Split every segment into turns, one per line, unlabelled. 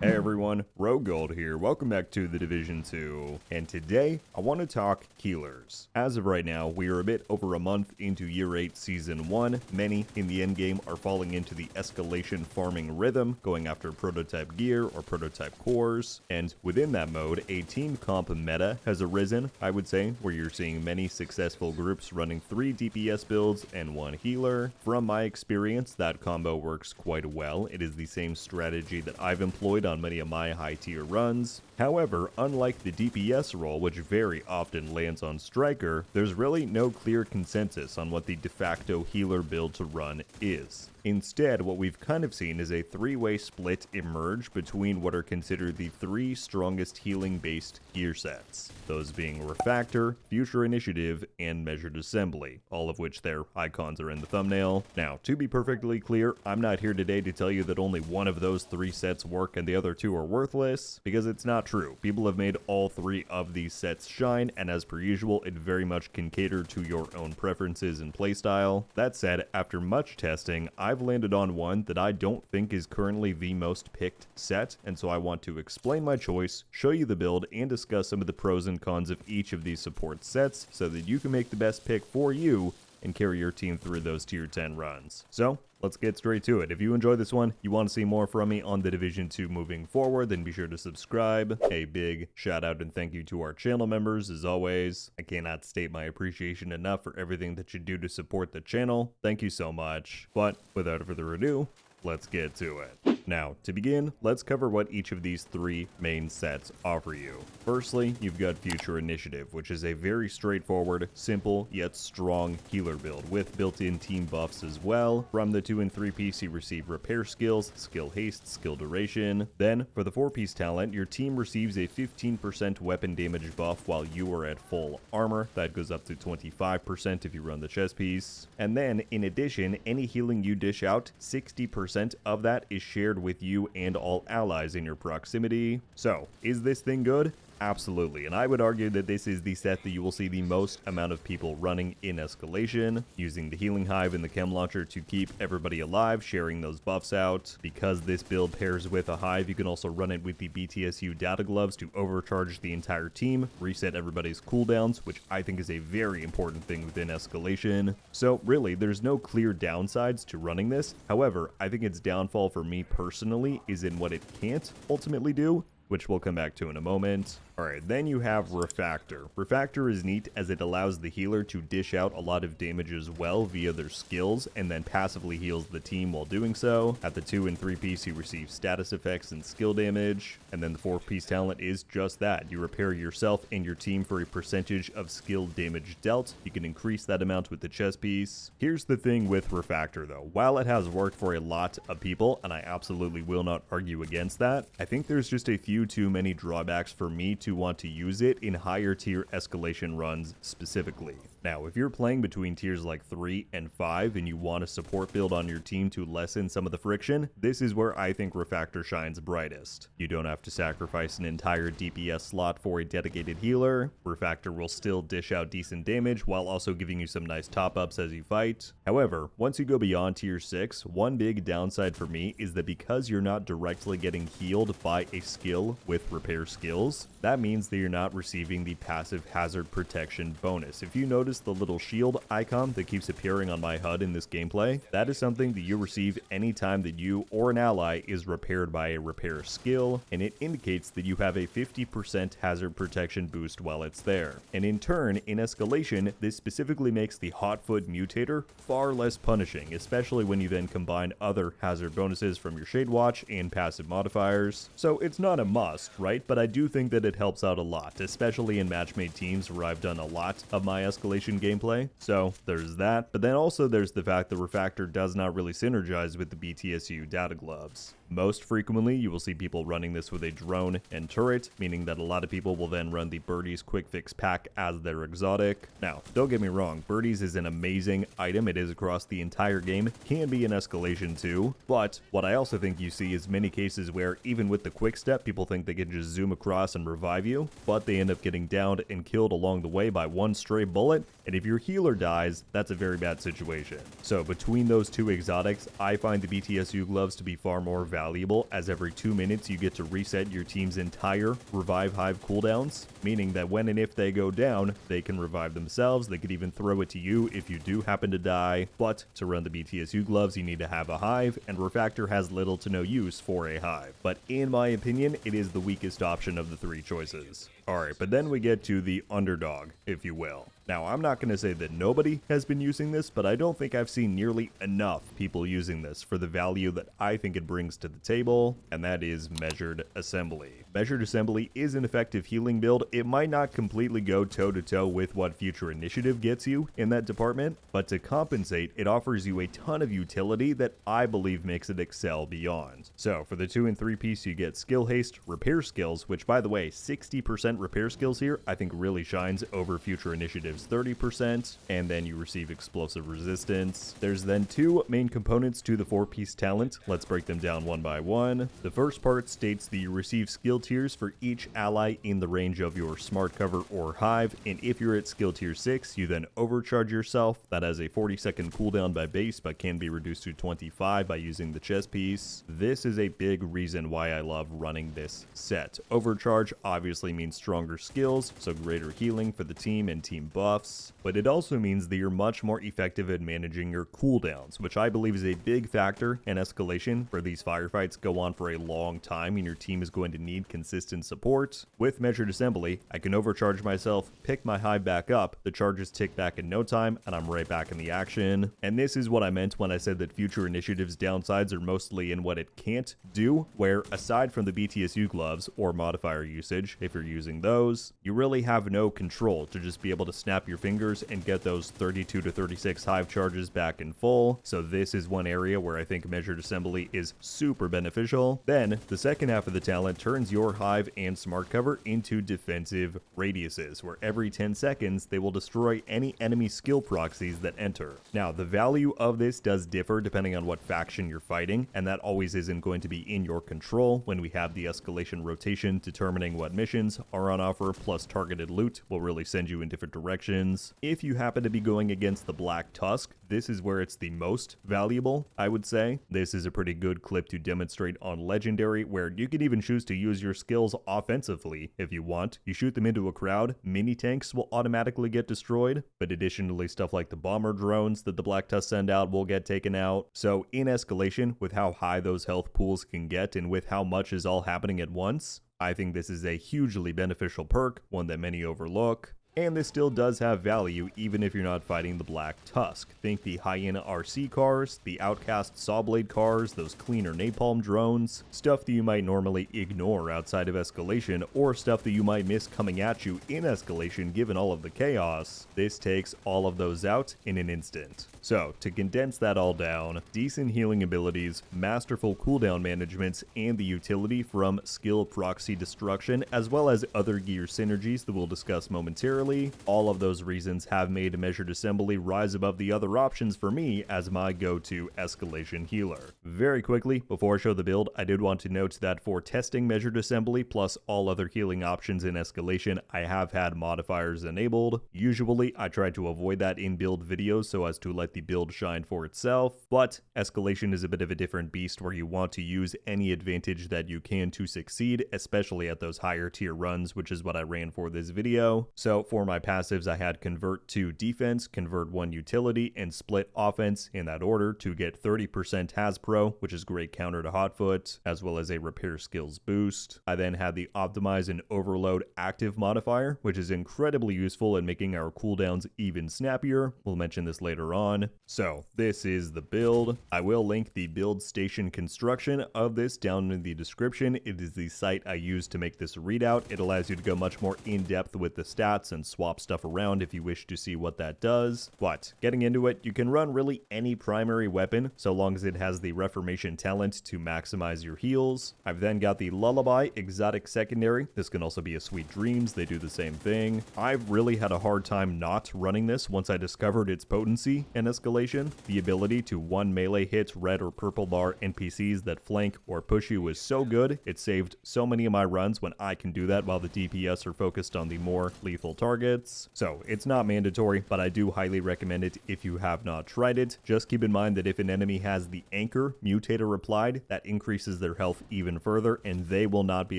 Hey everyone, RogueGold here. Welcome back to the Division 2, and today I want to talk healers. As of right now, we are a bit over a month into Year 8 Season 1. Many in the endgame are falling into the escalation farming rhythm, going after prototype gear or prototype cores, and within that mode, a team comp meta has arisen, I would say, where you're seeing many successful groups running 3 DPS builds and 1 healer. From my experience, that combo works quite well. It is the same strategy that I've employed on many of my high tier runs. However, unlike the DPS role, which very often lands on Striker, there's really no clear consensus on what the de facto healer build to run is. Instead, what we've kind of seen is a 3-way split emerge between what are considered the 3 strongest healing-based gear sets, those being Refactor, Future Initiative, and Measured Assembly, all of which their icons are in the thumbnail. Now, to be perfectly clear, I'm not here today to tell you that only one of those 3 sets work and the other 2 are worthless, because it's not true. People have made all 3 of these sets shine, and as per usual, it very much can cater to your own preferences and playstyle. That said, after much testing, I've landed on one that I don't think is currently the most picked set, and so I want to explain my choice, show you the build, and discuss some of the pros and cons of each of these support sets so that you can make the best pick for you and carry your team through those tier 10 runs. So, let's get straight to it. If you enjoyed this one, you want to see more from me on the Division 2 moving forward, then be sure to subscribe. A big shout out and thank you to our channel members, as always. I cannot state my appreciation enough for everything that you do to support the channel. Thank you so much. But without further ado, let's get to it. Now, to begin, let's cover what each of these 3 main sets offer you. Firstly, you've got Future Initiative, which is a very straightforward, simple, yet strong healer build, with built-in team buffs as well. From the 2 and 3 piece, you receive repair skills, skill haste, skill duration. Then, for the 4 piece talent, your team receives a 15% weapon damage buff while you are at full armor. That goes up to 25% if you run the chest piece. And then, in addition, any healing you dish out, 60% of that is shared with you and all allies in your proximity. So, is this thing good? Absolutely, and I would argue that this is the set that you will see the most amount of people running in Escalation, using the Healing Hive and the Chem Launcher to keep everybody alive, sharing those buffs out. Because this build pairs with a Hive, you can also run it with the BTSU Data Gloves to overcharge the entire team, reset everybody's cooldowns, which I think is a very important thing within Escalation. So really, there's no clear downsides to running this. However, I think its downfall for me personally is in what it can't ultimately do, which we'll come back to in a moment. Alright, then you have Refactor. Refactor is neat as it allows the healer to dish out a lot of damage as well via their skills, and then passively heals the team while doing so. At the 2 and 3 piece, you receive status effects and skill damage, and then the 4 piece talent is just that. You repair yourself and your team for a percentage of skill damage dealt. You can increase that amount with the chest piece. Here's the thing with Refactor though. While it has worked for a lot of people, and I absolutely will not argue against that, I think there's just a few too many drawbacks for me to want to use it in higher tier escalation runs specifically. Now, if you're playing between tiers like 3 and 5 and you want a support build on your team to lessen some of the friction, this is where I think Refactor shines brightest. You don't have to sacrifice an entire DPS slot for a dedicated healer. Refactor will still dish out decent damage while also giving you some nice top-ups as you fight. However, once you go beyond tier 6, one big downside for me is that because you're not directly getting healed by a skill with repair skills, that means that you're not receiving the passive hazard protection bonus. If you notice the little shield icon that keeps appearing on my HUD in this gameplay, that is something that you receive anytime that you or an ally is repaired by a repair skill, and it indicates that you have a 50% hazard protection boost while it's there. And in turn, in Escalation, this specifically makes the Hotfoot Mutator far less punishing, especially when you then combine other hazard bonuses from your Shade Watch and passive modifiers. So it's not a must, right? But I do think that it helps out a lot, especially in match-made teams where I've done a lot of my Escalation gameplay. So there's that, but then also there's the fact that Refactor does not really synergize with the BTSU Data Gloves. Most frequently, you will see people running this with a drone and turret, meaning that a lot of people will then run the Birdies Quick Fix pack as their exotic. Now, don't get me wrong, Birdies is an amazing item. It is across the entire game, can be an Escalation too, but what I also think you see is many cases where even with the quick step, people think they can just zoom across and revive you, but they end up getting downed and killed along the way by one stray bullet, and if your healer dies, that's a very bad situation. So between those two exotics, I find the BTSU gloves to be far more valuable, as every 2 minutes you get to reset your team's entire revive hive cooldowns, meaning that when and if they go down, they can revive themselves. They could even throw it to you if you do happen to die, but to run the BTSU gloves, you need to have a hive, and Refactor has little to no use for a hive. But in my opinion, it is the weakest option of the three choices. Alright, but then we get to the underdog, if you will. Now, I'm not going to say that nobody has been using this, but I don't think I've seen nearly enough people using this for the value that I think it brings to the table, and that is Measured Assembly. Measured Assembly is an effective healing build. It might not completely go toe-to-toe with what Future Initiative gets you in that department, but to compensate, it offers you a ton of utility that I believe makes it excel beyond. So, for the 2 and 3 piece, you get Skill Haste, Repair Skills, which, by the way, 60% repair skills here, I think really shines over Future Initiative's 30%, and then you receive Explosive Resistance. There's then 2 main components to the 4-piece talent. Let's break them down one by one. The first part states that you receive skill tiers for each ally in the range of your Smart Cover or Hive, and if you're at skill tier 6, you then overcharge yourself. That has a 40-second cooldown by base, but can be reduced to 25 by using the chest piece. This is a big reason why I love running this set. Overcharge obviously means stronger skills, so greater healing for the team and team buffs, but it also means that you're much more effective at managing your cooldowns, which I believe is a big factor in Escalation, where these firefights go on for a long time and your team is going to need consistent support. With Measured Assembly, I can overcharge myself, pick my hive back up, the charges tick back in no time, and I'm right back in the action. And this is what I meant when I said that Future Initiative's downsides are mostly in what it can't do, where aside from the BTSU gloves or modifier usage, if you're using those, you really have no control to just be able to snap your fingers and get those 32 to 36 hive charges back in full. So this is one area where I think Measured Assembly is super beneficial. Then the second half of the talent turns your hive and Smart Cover into defensive radiuses, where every 10 seconds they will destroy any enemy skill proxies that enter. Now, the value of this does differ depending on what faction you're fighting, and that always isn't going to be in your control when we have the Escalation rotation determining what missions are on offer, plus targeted loot will really send you in different directions. If you happen to be going against the Black Tusk, this is where it's the most valuable, I would say. This is a pretty good clip to demonstrate on Legendary, where you can even choose to use your skills offensively if you want. You shoot them into a crowd, mini tanks will automatically get destroyed, but additionally stuff like the bomber drones that the Black Tusk send out will get taken out. So in Escalation, with how high those health pools can get and with how much is all happening at once, I think this is a hugely beneficial perk, one that many overlook. And this still does have value even if you're not fighting the Black Tusk. Think the Hyena RC cars, the Outcast Sawblade cars, those cleaner napalm drones, stuff that you might normally ignore outside of Escalation, or stuff that you might miss coming at you in Escalation given all of the chaos. This takes all of those out in an instant. So, to condense that all down, decent healing abilities, masterful cooldown management, and the utility from skill proxy destruction, as well as other gear synergies that we'll discuss momentarily, all of those reasons have made Measured Assembly rise above the other options for me as my go-to Escalation healer. Very quickly, before I show the build, I did want to note that for testing Measured Assembly plus all other healing options in Escalation, I have had modifiers enabled. Usually, I try to avoid that in build videos so as to let the build shine for itself, but Escalation is a bit of a different beast where you want to use any advantage that you can to succeed, especially at those higher tier runs, which is what I ran for this video. So for my passives, I had Convert 2 Defense, Convert 1 Utility, and Split Offense in that order to get 30% Has-Pro, which is great counter to Hotfoot, as well as a Repair Skills boost. I then had the Optimize and Overload Active modifier, which is incredibly useful in making our cooldowns even snappier. We'll mention this later on. So this is the build. I will link the build station construction of this down in the description. It is the site I used to make this readout. It allows you to go much more in depth with the stats and swap stuff around if you wish to see what that does. But getting into it, you can run really any primary weapon so long as it has the Reformation talent to maximize your heals. I've then got the Lullaby exotic secondary. This can also be a Sweet Dreams. They do the same thing. I've really had a hard time not running this once I discovered its potency in Escalation. The ability to one melee hit red or purple bar NPCs that flank or push you is so good. It saved so many of my runs when I can do that while the DPS are focused on the more lethal targets. targets. So it's not mandatory, but I do highly recommend it if you have not tried it. Just keep in mind that if an enemy has the anchor mutator applied, that increases their health even further, and they will not be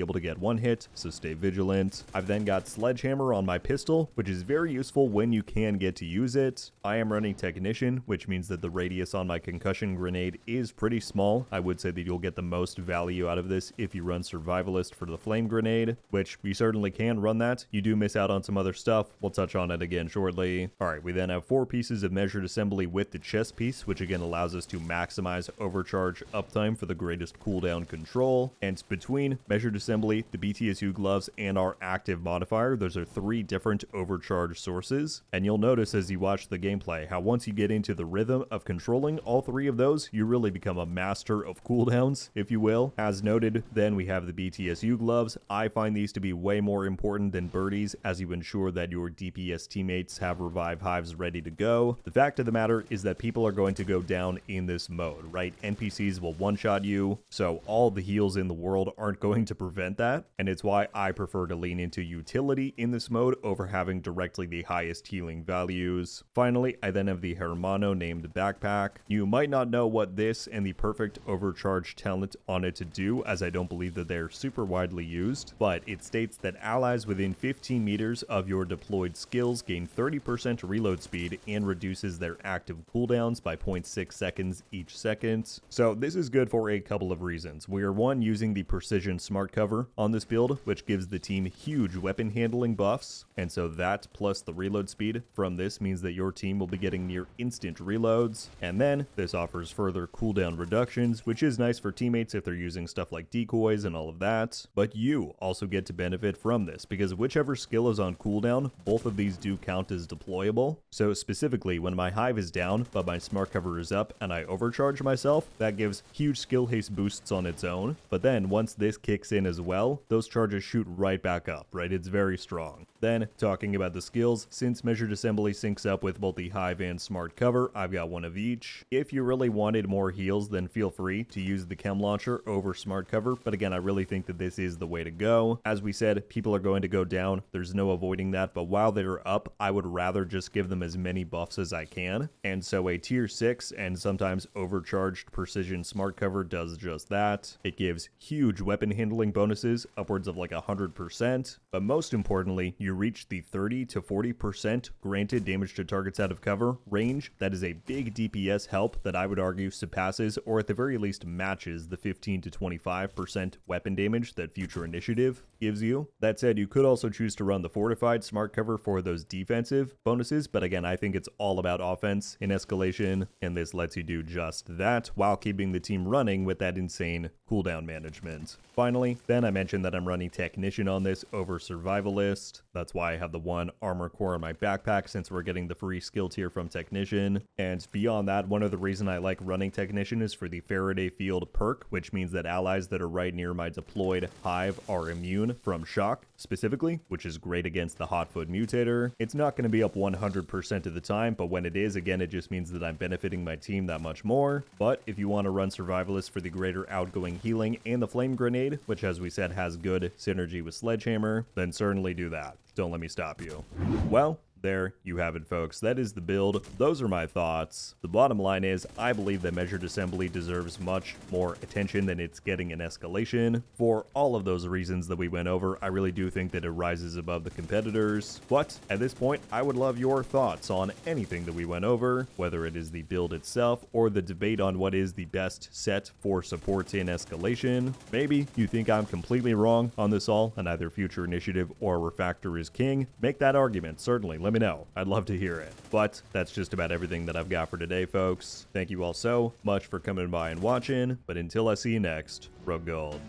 able to get one hit, so stay vigilant. I've then got Sledgehammer on my pistol, which is very useful when you can get to use it. I am running Technician, which means that the radius on my concussion grenade is pretty small. I would say that you'll get the most value out of this if you run Survivalist for the flame grenade, which you certainly can run that. You do miss out on some other stuff. We'll touch on it again shortly. Alright, we then have 4 pieces of measured assembly with the chest piece, which again allows us to maximize overcharge uptime for the greatest cooldown control. And between measured assembly, the BTSU gloves, and our active modifier, those are 3 different overcharge sources. And you'll notice as you watch the gameplay how once you get into the rhythm of controlling all 3 of those, you really become a master of cooldowns, if you will. As noted, then we have the BTSU gloves. I find these to be way more important than birdies, as you ensure that your DPS teammates have revive hives ready to go. The fact of the matter is that people are going to go down in this mode, right? NPCs will one-shot you, so all the heals in the world aren't going to prevent that, and it's why I prefer to lean into utility in this mode over having directly the highest healing values. Finally, I then have the Hermano named backpack. You might not know what this and the perfect overcharge talent on it to do, as I don't believe that they're super widely used, but it states that allies within 15 meters of your deployed skills gain 30% reload speed and reduces their active cooldowns by 0.6 seconds each second. So this is good for a couple of reasons. We are one, using the precision smart cover on this build, which gives the team huge weapon handling buffs, and so that plus the reload speed from this means that your team will be getting near instant reloads. And then this offers further cooldown reductions, which is nice for teammates if they're using stuff like decoys and all of that. But you also get to benefit from this because whichever skill is on cooldown, both of these do count as deployable. So specifically, when my hive is down but my smart cover is up and I overcharge myself, that gives huge skill haste boosts on its own. But then once this kicks in as well, those charges shoot right back up, right? It's very strong. Then talking about the skills, since measured assembly syncs up with both the hive and smart cover, I've got one of each. If you really wanted more heals, then feel free to use the chem launcher over smart cover, but again, I really think that this is the way to go. As we said, people are going to go down, there's no avoiding that, but while they're up, I would rather just give them as many buffs as I can, and so a tier 6 and sometimes overcharged precision smart cover does just that. It gives huge weapon handling bonuses, upwards of like 100%, but most importantly, you reach the 30 to 40% granted damage to targets out of cover range. That is a big DPS help that I would argue surpasses, or at the very least matches, the 15 to 25% weapon damage that Future Initiative gives you. That said, you could also choose to run the fortified smart cover for those defensive bonuses, but again, I think it's all about offense in Escalation, and this lets you do just that while keeping the team running with that insane cooldown management. Finally, then I mentioned that I'm running Technician on this over Survivalist. That's why I have the 1 armor core on my backpack, since we're getting the free skill tier from Technician. And beyond that, one of the reasons I like running Technician is for the Faraday Field perk, which means that allies that are right near my deployed hive are immune from shock, specifically, which is great against the Hotfoot Mutator. It's not going to be up 100% of the time, but when it is, again, it just means that I'm benefiting my team that much more. But if you want to run Survivalist for the greater outgoing healing and the Flame Grenade, which as we said has good synergy with Sledgehammer, then certainly do that. Don't let me stop you. Well, there you have it, folks. That is the build. Those are my thoughts. The bottom line is, I believe that measured assembly deserves much more attention than it's getting in Escalation. For all of those reasons that we went over, I really do think that it rises above the competitors. But at this point, I would love your thoughts on anything that we went over, whether it is the build itself or the debate on what is the best set for support in Escalation. Maybe you think I'm completely wrong on this all, and either Future Initiative or Refactor is king. Make that argument, certainly. Let me know. I'd love to hear it. But that's just about everything that I've got for today, folks. Thank you all so much for coming by and watching, but until I see you next, RogueGold.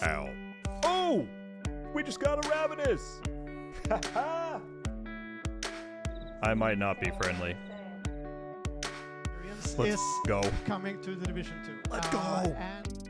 Ow. Oh! We just got a Ravenous! Haha! I might not be friendly. Let's go.
Coming to the Division 2.
Let's go!
And